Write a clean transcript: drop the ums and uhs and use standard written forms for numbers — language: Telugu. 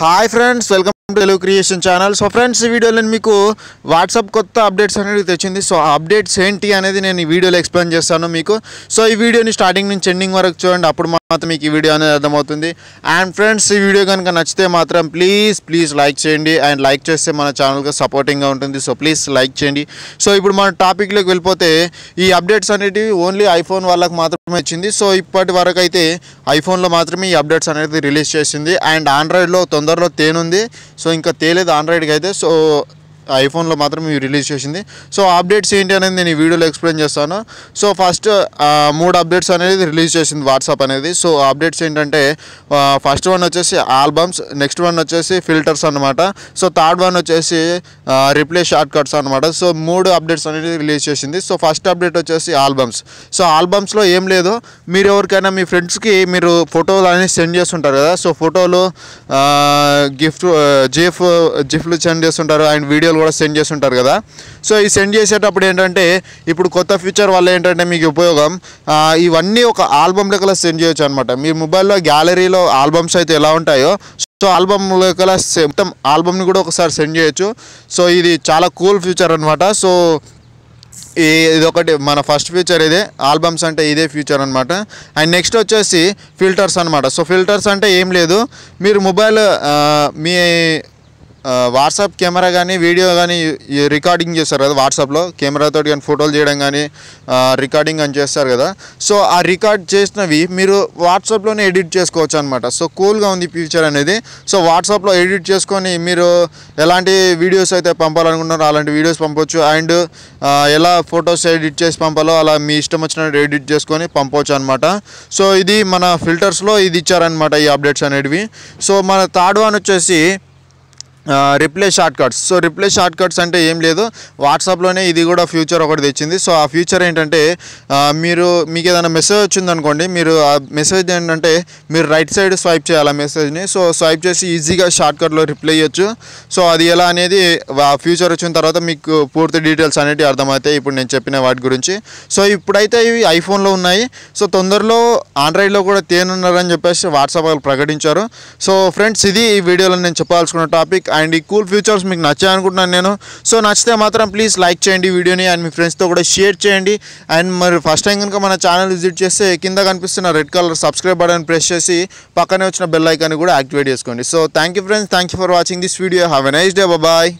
Hi friends, welcome to Telugu creation channel. So friends, ఈ వీడియోలో నేను మీకు వాట్సాప్ కొత్త అప్డేట్స్ అనేది తెచ్చింది. సో ఆ అప్డేట్స్ ఏంటి అనేది నేను ఈ వీడియోలో ఎక్స్ప్లెయిన్ చేస్తాను మీకు. సో ఈ వీడియోని స్టార్టింగ్ నుంచి ఎండింగ్ వరకు చూడండి, అప్పుడు మాత్రం మీకు ఈ వీడియో అనేది అర్థమవుతుంది. అండ్ ఫ్రెండ్స్, ఈ వీడియో కనుక నచ్చితే మాత్రం ప్లీజ్ లైక్ చేయండి. అండ్ లైక్ చేస్తే మన ఛానల్కి సపోర్టింగ్గా ఉంటుంది. సో ప్లీజ్ లైక్ చేయండి. సో ఇప్పుడు మన టాపిక్లోకి వెళ్ళిపోతే, ఈ అప్డేట్స్ అనేటివి ఓన్లీ ఐఫోన్ వాళ్ళకి మాత్రమే ఇచ్చింది. సో ఇప్పటి వరకు అయితే ఐఫోన్లో మాత్రమే ఈ అప్డేట్స్ అనేది రిలీజ్ చేసింది. అండ్ ఆండ్రాయిడ్లో తొందరలో తేనుంది. సో ఇంకా తేలేదు ఆండ్రాయిడ్కి అయితే. సో ఐఫోన్లో మాత్రం ఇవి రిలీజ్ చేసింది. సో అప్డేట్స్ ఏంటి అనేది నేను ఈ వీడియోలో ఎక్స్ప్లెయిన్ చేస్తాను. సో ఫస్ట్ 3 అప్డేట్స్ అనేది రిలీజ్ చేసింది వాట్సాప్ అనేది. సో అప్డేట్స్ ఏంటంటే, ఫస్ట్ వన్ వచ్చేసి ఆల్బమ్స్, నెక్స్ట్ వన్ వచ్చేసి ఫిల్టర్స్ అనమాట. సో థర్డ్ వన్ వచ్చేసి రిప్లే షార్ట్ కట్స్ అనమాట. సో 3 అప్డేట్స్ అనేది రిలీజ్ చేసింది. సో ఫస్ట్ అప్డేట్ వచ్చేసి ఆల్బమ్స్. సో ఆల్బమ్స్లో ఏం లేదు, మీరు ఎవరికైనా మీ ఫ్రెండ్స్కి మీరు ఫోటోలు అనేది సెండ్ చేస్తుంటారు కదా. సో ఫోటోలు జిఫ్లు సెండ్ చేస్తుంటారు అండ్ వీడియోలు కూడా సెండ్ చేస్తుంటారు కదా. సో ఈ సెండ్ చేసేటప్పుడు ఏంటంటే, ఇప్పుడు కొత్త ఫీచర్ వల్ల ఏంటంటే మీకు ఉపయోగం, ఇవన్నీ ఒక ఆల్బమ్ లెక్కల సెండ్ చేయొచ్చు అనమాట. మీ మొబైల్లో గ్యాలరీలో ఆల్బమ్స్ అయితే ఎలా ఉంటాయో, సో ఆల్బమ్ లెక్కల మొత్తం ఆల్బమ్ని కూడా ఒకసారి సెండ్ చేయొచ్చు. సో ఇది చాలా కూల్ ఫీచర్ అనమాట. సో ఇదొకటి మన ఫస్ట్ ఫీచర్ ఇదే, ఆల్బమ్స్ అంటే ఇదే ఫీచర్ అనమాట. అండ్ నెక్స్ట్ వచ్చేసి ఫిల్టర్స్ అనమాట. సో ఫిల్టర్స్ అంటే ఏం లేదు, మీరు మొబైల్ మీ వాట్సాప్ కెమెరా కానీ వీడియో కానీ రికార్డింగ్ చేస్తారు కదా, వాట్సాప్లో కెమెరాతో కానీ ఫోటోలు చేయడం కానీ రికార్డింగ్ అని చేస్తారు కదా. సో ఆ రికార్డ్ చేసినవి మీరు వాట్సాప్లోనే ఎడిట్ చేసుకోవచ్చు అనమాట. సో కూల్గా ఉంది ఫీచర్ అనేది. సో వాట్సాప్లో ఎడిట్ చేసుకొని మీరు ఎలాంటి వీడియోస్ అయితే పంపాలనుకుంటున్నారో అలాంటి వీడియోస్ పంపవచ్చు. అండ్ ఎలా ఫొటోస్ ఎడిట్ చేసి పంపాలో అలా మీ ఇష్టం వచ్చినట్టు ఎడిట్ చేసుకొని పంపవచ్చు అనమాట. సో ఇది మన ఫిల్టర్స్లో ఇది ఇచ్చారనమాట ఈ అప్డేట్స్ అనేటివి. సో మన థర్డ్ వన్ వచ్చేసి replay shortcuts. So replay shortcuts అంటే ఏం లేదు, వాట్సాప్లోనే ఇది కూడా ఫ్యూచర్ ఒకటి తెచ్చింది. సో ఆ ఫ్యూచర్ ఏంటంటే, మీకు ఏదైనా మెసేజ్ వచ్చిందనుకోండి, మీరు ఆ మెసేజ్ ఏంటంటే మీరు రైట్ సైడ్ స్వైప్ చేయాలి ఆ మెసేజ్ని. సో స్వైప్ చేసి ఈజీగా షార్ట్ కట్లో రిప్లై ఇవ్వచ్చు. సో అది ఎలా అనేది ఆ ఫ్యూచర్ వచ్చిన తర్వాత మీకు పూర్తి డీటెయిల్స్ అనేవి అర్థమవుతాయి ఇప్పుడు నేను చెప్పిన వాటి గురించి. సో ఇప్పుడైతే ఇవి ఐఫోన్లో ఉన్నాయి. సో తొందరలో ఆండ్రాయిడ్లో కూడా తేనున్నారని చెప్పేసి వాట్సాప్ వాళ్ళు ప్రకటించారు. సో ఫ్రెండ్స్, ఇది ఈ వీడియోలో నేను చెప్పాల్సుకున్న టాపిక్. అండ్ ఈ కూల్ ఫీచర్స్ మీకు నచ్చాయి అనుకుంటున్నాను నేను. సో నచ్చితే మాత్రం ప్లీజ్ లైక్ చేయండి వీడియోని, అండ్ మీ ఫ్రెండ్స్తో కూడా షేర్ చేయండి. అండ్ మరి ఫస్ట్ టైం కనుక మన ఛానల్ విజిట్ చేస్తే కింద కనిపిస్తున్న red colour subscribe button press చేసి పక్కనే వచ్చిన బెల్ ఐకాన్ కూడా యాక్టివేట్ చేసుకోండి. So thank you friends, thank you for watching this video. Have a nice day, bye.